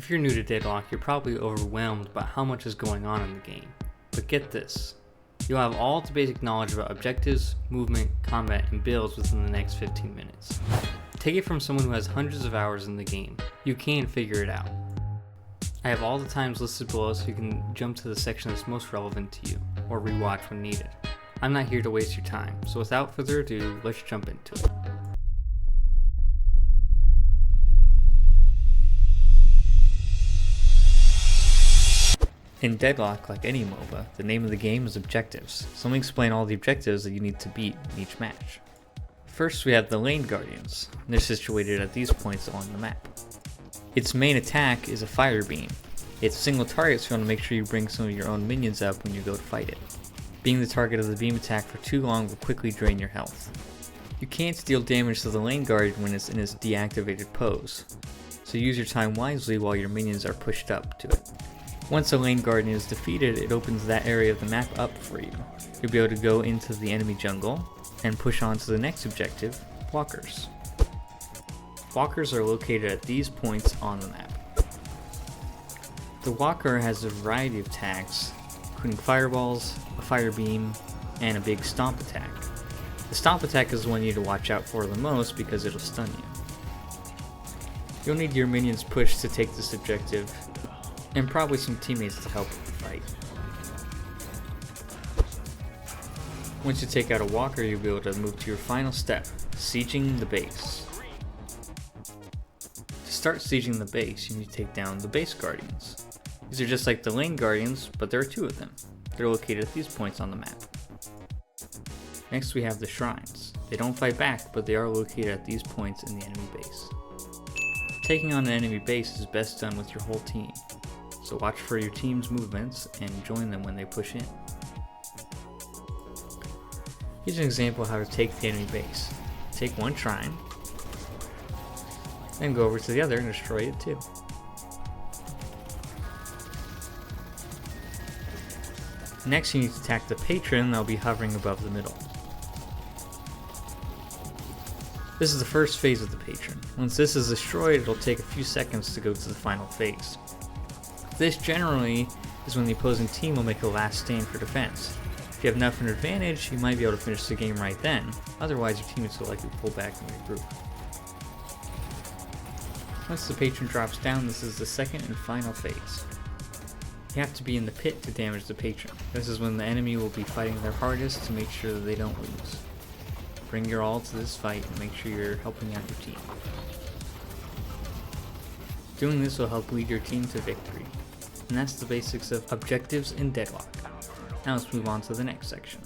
If you're new to Deadlock, you're probably overwhelmed by how much is going on in the game. But get this, you'll have all the basic knowledge about objectives, movement, combat, and builds within the next 15 minutes. Take it from someone who has hundreds of hours in the game, you can figure it out. I have all the times listed below so you can jump to the section that's most relevant to you, or rewatch when needed. I'm not here to waste your time, so without further ado, let's jump into it. In Deadlock, like any MOBA, the name of the game is objectives, so let me explain all the objectives that you need to beat in each match. First, we have the Lane Guardians. They're situated at these points along the map. Its main attack is a fire beam. It's single target, so you want to make sure you bring some of your own minions up when you go to fight it. Being the target of the beam attack for too long will quickly drain your health. You can't deal damage to the Lane Guard when it's in its deactivated pose, so use your time wisely while your minions are pushed up to it. Once a Lane Guardian is defeated, it opens that area of the map up for you. You'll be able to go into the enemy jungle and push on to the next objective, Walkers. Walkers are located at these points on the map. The Walker has a variety of attacks, including fireballs, a fire beam, and a big stomp attack. The stomp attack is the one you need to watch out for the most because it'll stun you. You'll need your minions pushed to take this objective, and probably some teammates to help with the fight. Once you take out a Walker, you'll be able to move to your final step, sieging the base. To start sieging the base, you need to take down the base guardians. These are just like the Lane Guardians, but there are two of them. They're located at these points on the map. Next we have the shrines. They don't fight back, but they are located at these points in the enemy base. Taking on an enemy base is best done with your whole team, so watch for your team's movements and join them when they push in. Here's an example of how to take the enemy base. Take one shrine, then go over to the other and destroy it too. Next you need to attack the patron that will be hovering above the middle. This is the first phase of the patron. Once this is destroyed, it'll take a few seconds to go to the final phase. This generally is when the opposing team will make a last stand for defense. If you have enough of an advantage, you might be able to finish the game right then, otherwise your teammates will likely pull back and regroup. Once the patron drops down, this is the second and final phase. You have to be in the pit to damage the patron. This is when the enemy will be fighting their hardest to make sure that they don't lose. Bring your all to this fight and make sure you're helping out your team. Doing this will help lead your team to victory. And that's the basics of objectives in Deadlock. Now let's move on to the next section.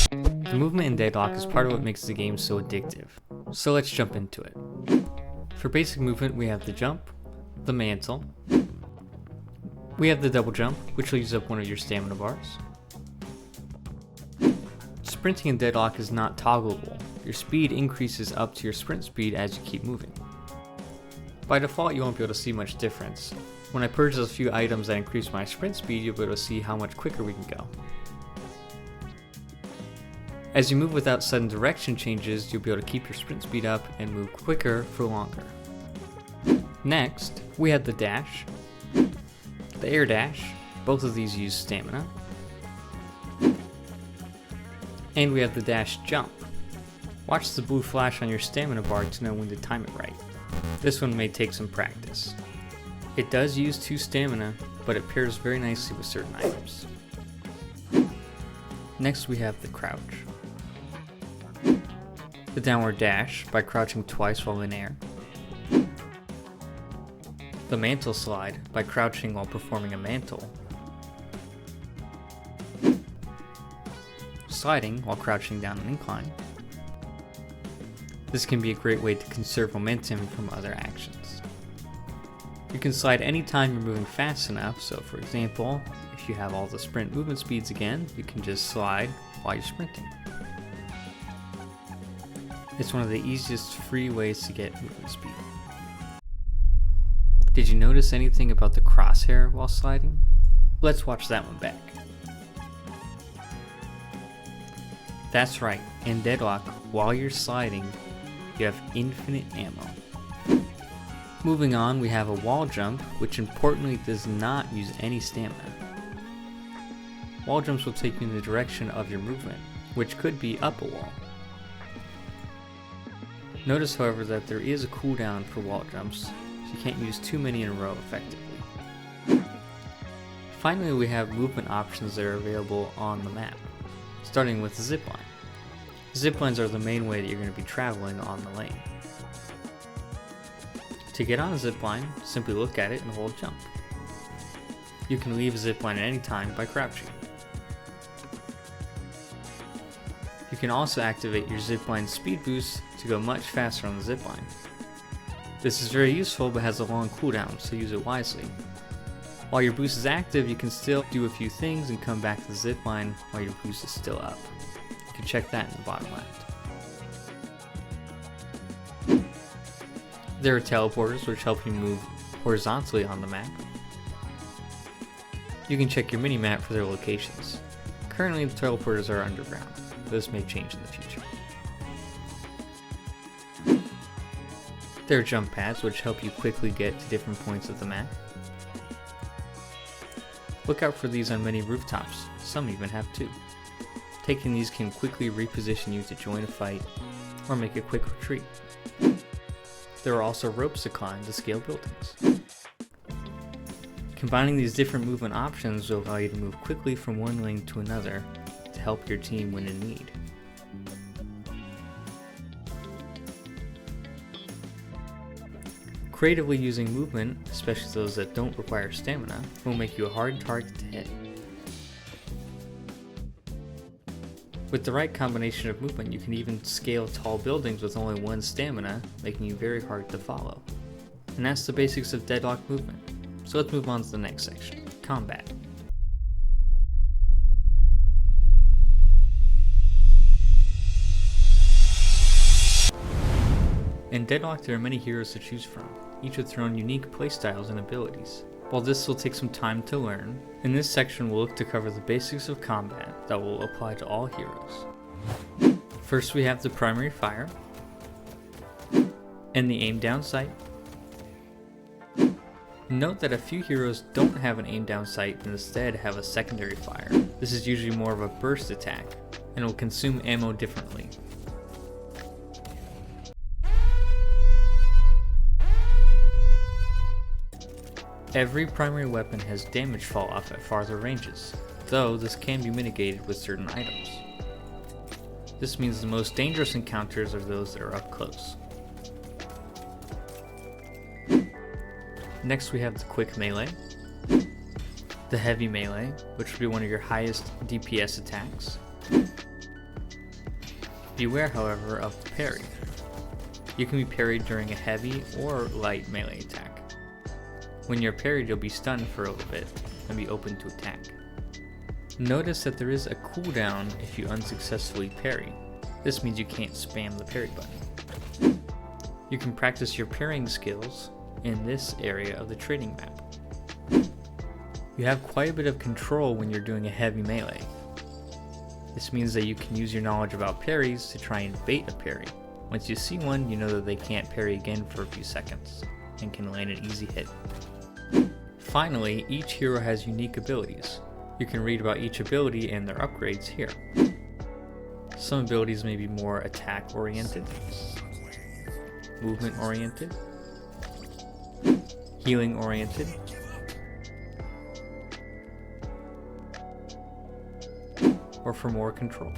The movement in Deadlock is part of what makes the game so addictive, so let's jump into it. For basic movement we have the jump, the mantle, we have the double jump, which will use up one of your stamina bars. Sprinting in Deadlock is not toggleable. Your speed increases up to your sprint speed as you keep moving. By default you won't be able to see much difference. When I purchase a few items that increase my sprint speed, you'll be able to see how much quicker we can go. As you move without sudden direction changes, you'll be able to keep your sprint speed up and move quicker for longer. Next, we have the dash, the air dash, both of these use stamina, and we have the dash jump. Watch the blue flash on your stamina bar to know when to time it right. This one may take some practice. It does use 2 stamina, but it pairs very nicely with certain items. Next we have the crouch. The downward dash by crouching twice while in air. The mantle slide by crouching while performing a mantle. Sliding while crouching down an incline. This can be a great way to conserve momentum from other actions. You can slide anytime you're moving fast enough, so for example, if you have all the sprint movement speeds again, you can just slide while you're sprinting. It's one of the easiest free ways to get movement speed. Did you notice anything about the crosshair while sliding? Let's watch that one back. That's right, in Deadlock, while you're sliding, you have infinite ammo. Moving on, we have a wall jump, which importantly does not use any stamina. Wall jumps will take you in the direction of your movement, which could be up a wall. Notice, however, that there is a cooldown for wall jumps, so you can't use too many in a row effectively. Finally, we have movement options that are available on the map, starting with the zipline. Ziplines are the main way that you're going to be traveling on the lane. To get on a zipline, simply look at it and hold jump. You can leave a zipline at any time by crouching. You can also activate your zipline speed boost to go much faster on the zipline. This is very useful but has a long cooldown, so use it wisely. While your boost is active, you can still do a few things and come back to the zipline while your boost is still up. You can check that in the bottom left. There are teleporters which help you move horizontally on the map. You can check your mini-map for their locations. Currently, the teleporters are underground. This may change in the future. There are jump pads which help you quickly get to different points of the map. Look out for these on many rooftops, some even have two. Taking these can quickly reposition you to join a fight or make a quick retreat. There are also ropes to climb to scale buildings. Combining these different movement options will allow you to move quickly from one lane to another to help your team when in need. Creatively using movement, especially those that don't require stamina, will make you a hard target to hit. With the right combination of movement, you can even scale tall buildings with only one stamina, making you very hard to follow. And that's the basics of Deadlock movement. So let's move on to the next section, combat. In Deadlock, there are many heroes to choose from, each with their own unique playstyles and abilities. While this will take some time to learn, in this section we'll look to cover the basics of combat that will apply to all heroes. First, we have the primary fire, and the aim down sight. Note that a few heroes don't have an aim down sight and instead have a secondary fire. This is usually more of a burst attack, and will consume ammo differently. Every primary weapon has damage fall off at farther ranges, though this can be mitigated with certain items. This means the most dangerous encounters are those that are up close. Next we have the quick melee, the heavy melee, which will be one of your highest DPS attacks. Beware, however, of the parry. You can be parried during a heavy or light melee attack. When you're parried, you'll be stunned for a little bit and be open to attack. Notice that there is a cooldown if you unsuccessfully parry. This means you can't spam the parry button. You can practice your parrying skills in this area of the training map. You have quite a bit of control when you're doing a heavy melee. This means that you can use your knowledge about parries to try and bait a parry. Once you see one, you know that they can't parry again for a few seconds and can land an easy hit. Finally, each hero has unique abilities. You can read about each ability and their upgrades here. Some abilities may be more attack oriented, movement oriented, healing oriented, or for more control.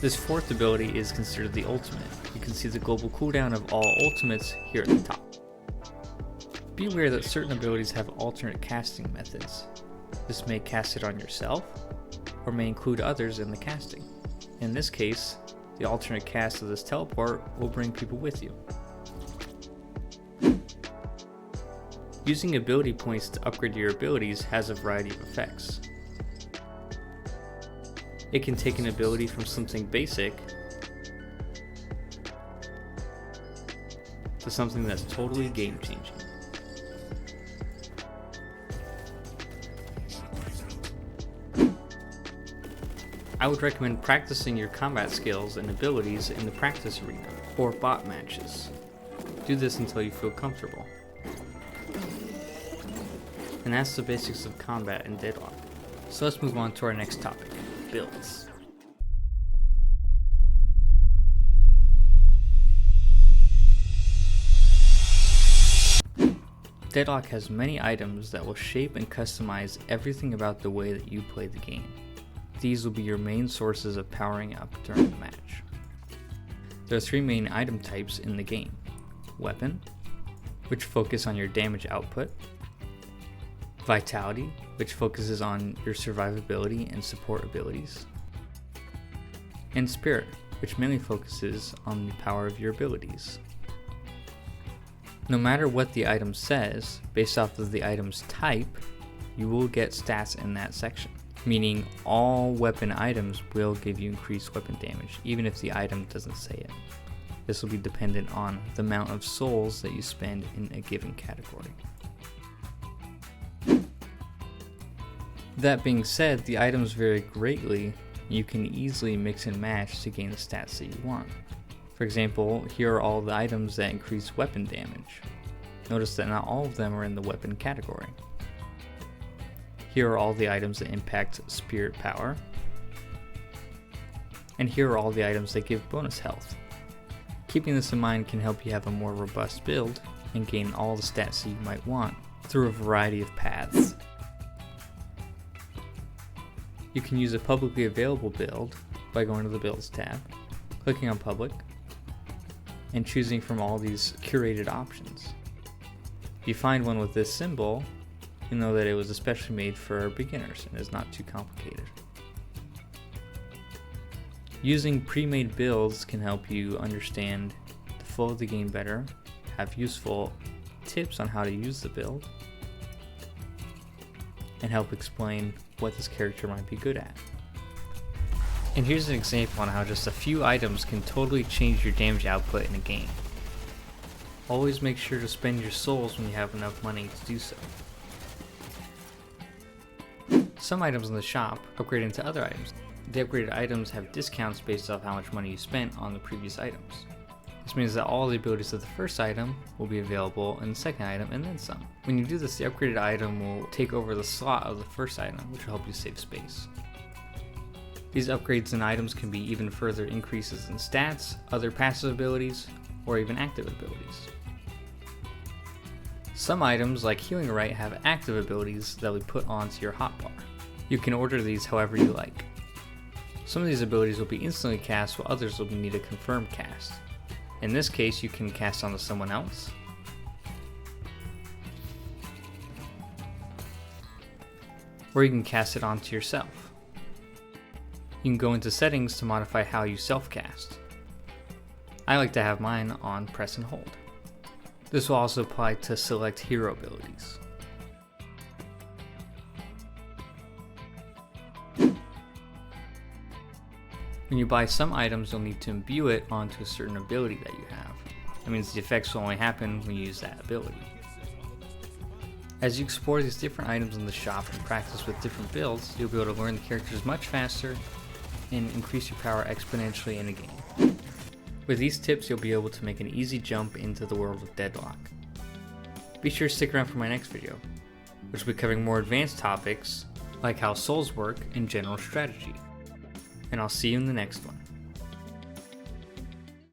This fourth ability is considered the ultimate. You can see the global cooldown of all ultimates here at the top. Be aware that certain abilities have alternate casting methods. This may cast it on yourself, or may include others in the casting. In this case, the alternate cast of this teleport will bring people with you. Using ability points to upgrade your abilities has a variety of effects. It can take an ability from something basic to something that's totally game-changing. I would recommend practicing your combat skills and abilities in the practice arena or bot matches. Do this until you feel comfortable. And that's the basics of combat in Deadlock. So let's move on to our next topic, builds. Deadlock has many items that will shape and customize everything about the way that you play the game. These will be your main sources of powering up during the match. There are 3 main item types in the game. Weapon, which focus on your damage output. Vitality, which focuses on your survivability and support abilities. And Spirit, which mainly focuses on the power of your abilities. No matter what the item says, based off of the item's type, you will get stats in that section. Meaning all weapon items will give you increased weapon damage, even if the item doesn't say it. This will be dependent on the amount of souls that you spend in a given category. That being said, the items vary greatly. You can easily mix and match to gain the stats that you want. For example, here are all the items that increase weapon damage. Notice that not all of them are in the weapon category. Here are all the items that impact spirit power. And here are all the items that give bonus health. Keeping this in mind can help you have a more robust build and gain all the stats that you might want through a variety of paths. You can use a publicly available build by going to the Builds tab, clicking on Public, and choosing from all these curated options. If you find one with this symbol, you know that it was especially made for beginners and is not too complicated. Using pre-made builds can help you understand the flow of the game better, have useful tips on how to use the build, and help explain what this character might be good at. And here's an example on how just a few items can totally change your damage output in a game. Always make sure to spend your souls when you have enough money to do so. Some items in the shop upgrade into other items. The upgraded items have discounts based off how much money you spent on the previous items. This means that all the abilities of the first item will be available in the second item and then some. When you do this, the upgraded item will take over the slot of the first item, which will help you save space. These upgrades and items can be even further increases in stats, other passive abilities, or even active abilities. Some items, like Healing Right, have active abilities that will be put onto your hotbar. You can order these however you like. Some of these abilities will be instantly cast, while others will need a confirmed cast. In this case, you can cast onto someone else, or you can cast it onto yourself. You can go into settings to modify how you self-cast. I like to have mine on press and hold. This will also apply to select hero abilities. When you buy some items, you'll need to imbue it onto a certain ability that you have. That means the effects will only happen when you use that ability. As you explore these different items in the shop and practice with different builds, you'll be able to learn the characters much faster and increase your power exponentially in a game. With these tips, you'll be able to make an easy jump into the world of Deadlock. Be sure to stick around for my next video, which will be covering more advanced topics like how souls work and general strategy. And I'll see you in the next one.